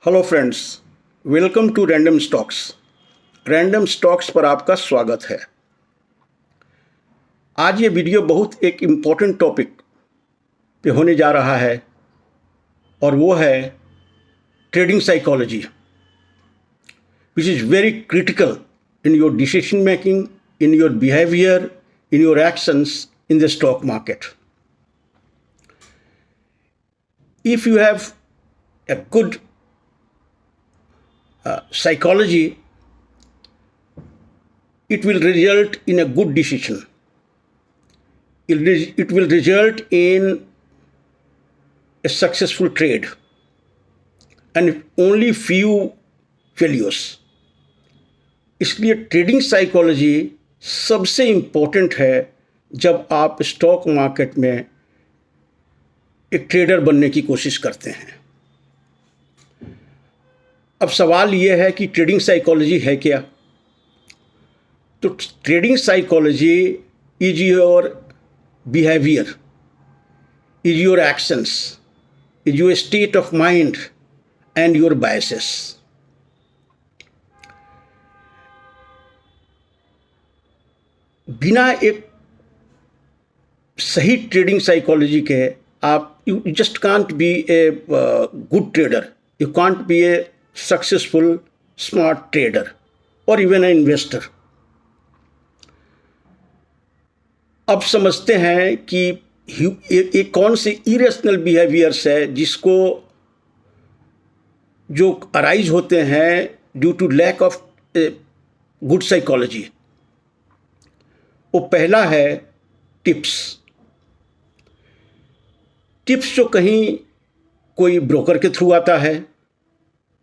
Hello friends, welcome to Random Stocks. Random Stocks पर आपका स्वागत है। आज ये वीडियो बहुत एक इम्पॉर्टेंट टॉपिक पे होने जा रहा है और वो है trading psychology, which is very critical in your decision making, in your behaviour, in your actions in the stock market. If you have a good psychology, it will result in a good decision. It will result in a successful trade and only few failures. इसलिए trading psychology सबसे important है जब आप stock market में एक trader बनने की कोशिश करते हैं। अब सवाल यह है कि ट्रेडिंग साइकोलॉजी है क्या? तो trading psychology is your behaviour, is your actions, is your state of mind and your biases. बिना एक सही ट्रेडिंग साइकोलॉजी के आप you just can't be a good trader, you can't be A successful smart trader और even a investor. अब समझते हैं कि ये कौन से इरेशनल बिहेवियर्स है जिसको जो अराइज होते हैं due to lack of good psychology. वो पहला है टिप्स। टिप्स जो कहीं कोई ब्रोकर के थ्रू आता है,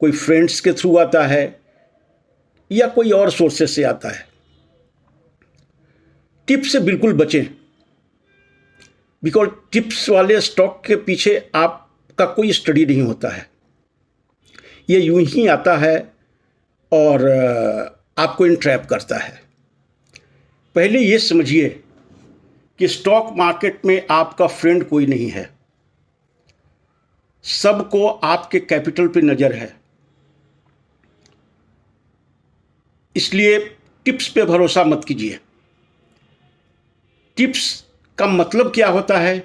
कोई फ्रेंड्स के थ्रू आता है या कोई और सोर्सेस से आता है। टिप्स से बिल्कुल बचें, बिकॉज टिप्स वाले स्टॉक के पीछे आपका कोई स्टडी नहीं होता है। ये यूं ही आता है और आपको इनट्रैप करता है। पहले ये समझिए कि स्टॉक मार्केट में आपका फ्रेंड कोई नहीं है, सबको आपके कैपिटल पे नज़र है। इसलिए टिप्स पे भरोसा मत कीजिए। टिप्स का मतलब क्या होता है?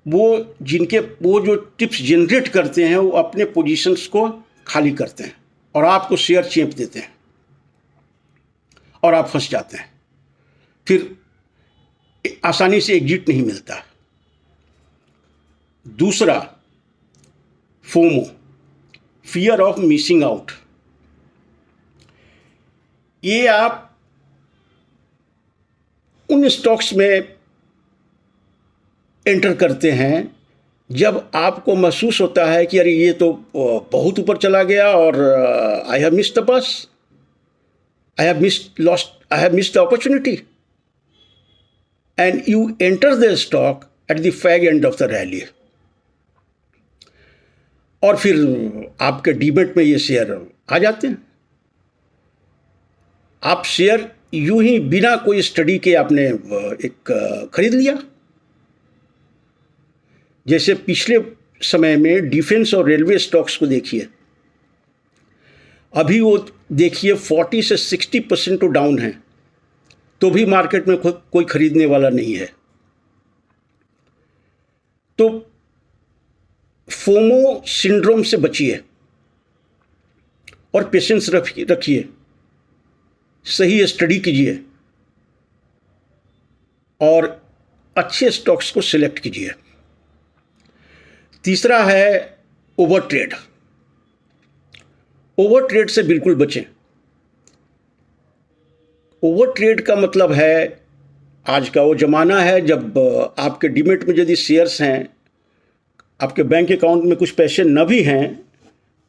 वो जो टिप्स जनरेट करते हैं वो अपने पोजीशंस को खाली करते हैं और आपको शेयर चेप देते हैं और आप फंस जाते हैं। फिर आसानी से एग्जिट नहीं मिलता। दूसरा, FOMO, fear of missing out. ये आप उन स्टॉक्स में एंटर करते हैं जब आपको महसूस होता है कि अरे ये तो बहुत ऊपर चला गया और I have missed the bus, I have missed the opportunity, and you enter the stock at the fag end of the rally. और फिर आपके डीमेट में ये शेयर आ जाते हैं। आप शेयर यूं ही बिना कोई स्टडी के आपने एक खरीद लिया। जैसे पिछले समय में डिफेंस और रेलवे स्टॉक्स को देखिए, अभी वो देखिए 40 से 60% तो डाउन है, तो भी मार्केट में कोई खरीदने वाला नहीं है। तो फोमो सिंड्रोम से बचिए और पेशेंस रखिए, सही स्टडी कीजिए और अच्छे स्टॉक्स को सिलेक्ट कीजिए। तीसरा है ओवर ट्रेड। ओवर ट्रेड से बिल्कुल बचें। ओवर ट्रेड का मतलब है, आज का वो ज़माना है जब आपके डीमेट में यदि शेयर्स हैं, आपके बैंक अकाउंट में कुछ पैसे न भी हैं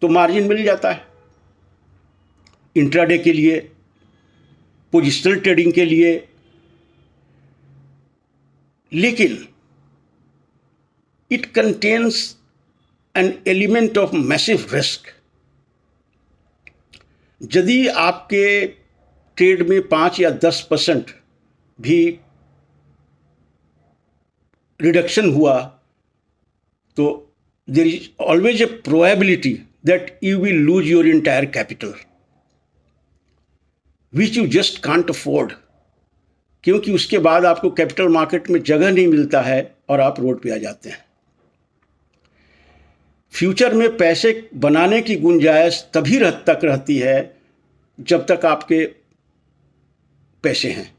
तो मार्जिन मिल जाता है इंट्राडे के लिए, पोजिशनल ट्रेडिंग के लिए। लेकिन it contains an element of massive risk. यदि आपके ट्रेड में 5 या 10% भी रिडक्शन हुआ तो there is always a probability that you will lose your entire capital, which you just can't afford, क्योंकि उसके बाद आपको कैपिटल मार्केट में जगह नहीं मिलता है और आप रोड पे आ जाते हैं। फ्यूचर में पैसे बनाने की गुंजाइश तभी तक रहती है जब तक आपके पैसे हैं।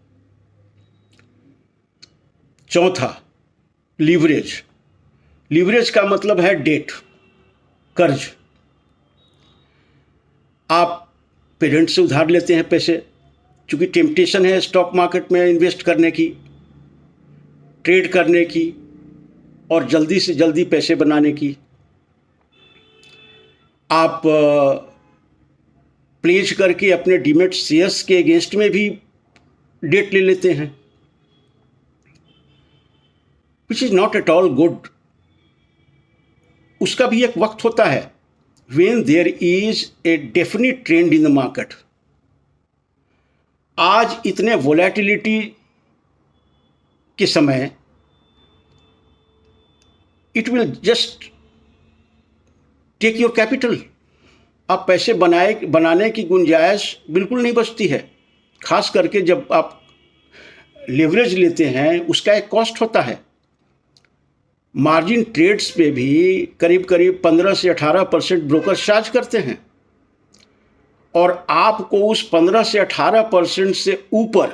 चौथा, लीवरेज। लीवरेज का मतलब है डेट, कर्ज। आप पेरेंट्स से उधार लेते हैं पैसे, चूँकि टेम्पटेशन है स्टॉक मार्केट में इन्वेस्ट करने की, ट्रेड करने की और जल्दी से जल्दी पैसे बनाने की। आप प्लेज करके अपने डीमेट शेयर्स के अगेंस्ट में भी डेट ले लेते हैं, which is not at all good. उसका भी एक वक्त होता है, when there is a definite trend in the market। आज इतने वोलेटिलिटी के समय it will just take your capital. आप पैसे बनाने की गुंजाइश बिल्कुल नहीं बचती है, खास करके जब आप लेवरेज लेते हैं, उसका एक कॉस्ट होता है। मार्जिन ट्रेड्स पे भी करीब करीब 15 से 18% ब्रोकर चार्ज करते हैं, और आपको उस 15 से 18% से ऊपर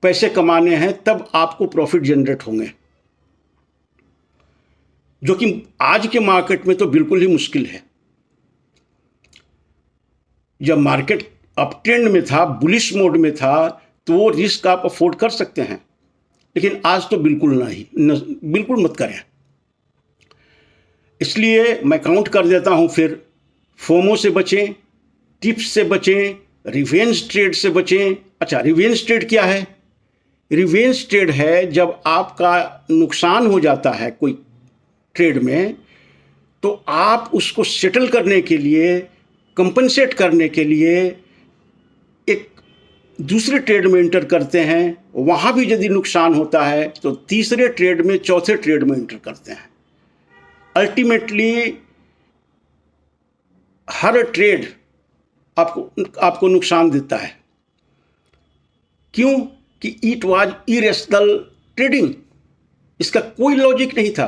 पैसे कमाने हैं, तब आपको प्रॉफिट जनरेट होंगे, जो कि आज के मार्केट में तो बिल्कुल ही मुश्किल है। जब मार्केट अप ट्रेंड में था, बुलिश मोड में था, तो वो रिस्क आप अफोर्ड कर सकते हैं, लेकिन आज तो बिल्कुल बिल्कुल मत करें। इसलिए मैं काउंट कर देता हूं फिर, फोमो से बचें, टिप्स से बचें, रिवेंज ट्रेड से बचें। अच्छा, रिवेंज ट्रेड क्या है? रिवेंज ट्रेड है जब आपका नुकसान हो जाता है कोई ट्रेड में, तो आप उसको सेटल करने के लिए, कंपनसेट करने के लिए एक दूसरे ट्रेड में एंटर करते हैं। वहाँ भी यदि नुकसान होता है तो तीसरे ट्रेड में, चौथे ट्रेड में एंटर करते हैं। अल्टीमेटली हर ट्रेड आपको नुकसान देता है। क्यों? कि इट वाज इरेशनल ट्रेडिंग। इसका कोई लॉजिक नहीं था,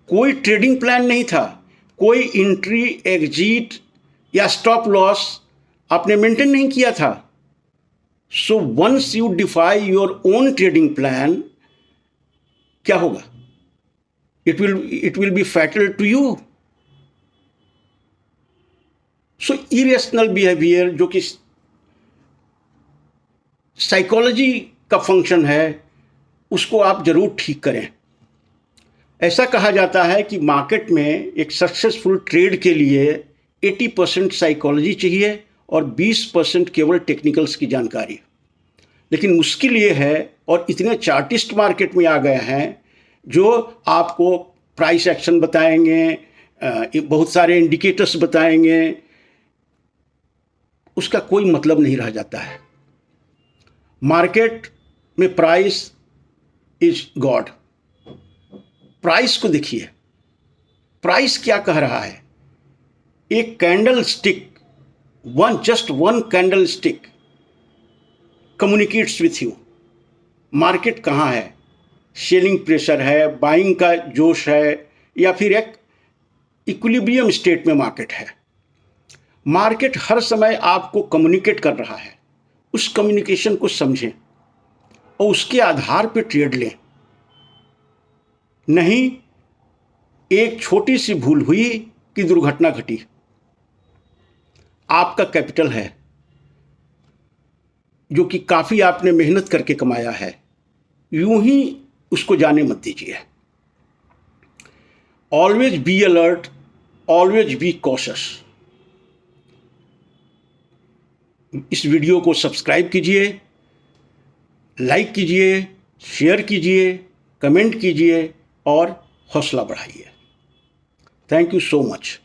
कोई ट्रेडिंग प्लान नहीं था, कोई एंट्री, एग्जिट या स्टॉप लॉस आपने मेंटेन नहीं किया था। So once you defy your own trading plan, क्या होगा? It will be fatal to you. So irrational behaviour, जो कि साइकोलॉजी का फंक्शन है, उसको आप जरूर ठीक करें। ऐसा कहा जाता है कि मार्केट में एक सक्सेसफुल ट्रेड के लिए 80% साइकोलॉजी चाहिए और 20% केवल टेक्निकल्स की जानकारी। लेकिन मुश्किल ये है, और इतने चार्टिस्ट मार्केट में आ गए हैं जो आपको प्राइस एक्शन बताएंगे, बहुत सारे इंडिकेटर्स बताएंगे, उसका कोई मतलब नहीं रह जाता है। मार्केट में प्राइस इज गॉड। प्राइस को देखिए, प्राइस क्या कह रहा है? एक candle stick, just one candle stick communicates with you. Market कहाँ है? सेलिंग प्रेशर है, बाइंग का जोश है, या फिर एक इक्विलिब्रियम स्टेट में मार्केट है। मार्केट हर समय आपको कम्युनिकेट कर रहा है। उस कम्युनिकेशन को समझें और उसके आधार पर ट्रेड लें। नहीं, एक छोटी सी भूल हुई कि दुर्घटना घटी, आपका कैपिटल है जो कि काफ़ी आपने मेहनत करके कमाया है, यूं ही उसको जाने मत दीजिए। Always be alert, always be cautious. इस वीडियो को सब्सक्राइब कीजिए, लाइक कीजिए, शेयर कीजिए, कमेंट कीजिए और हौसला बढ़ाइए। Thank you so much.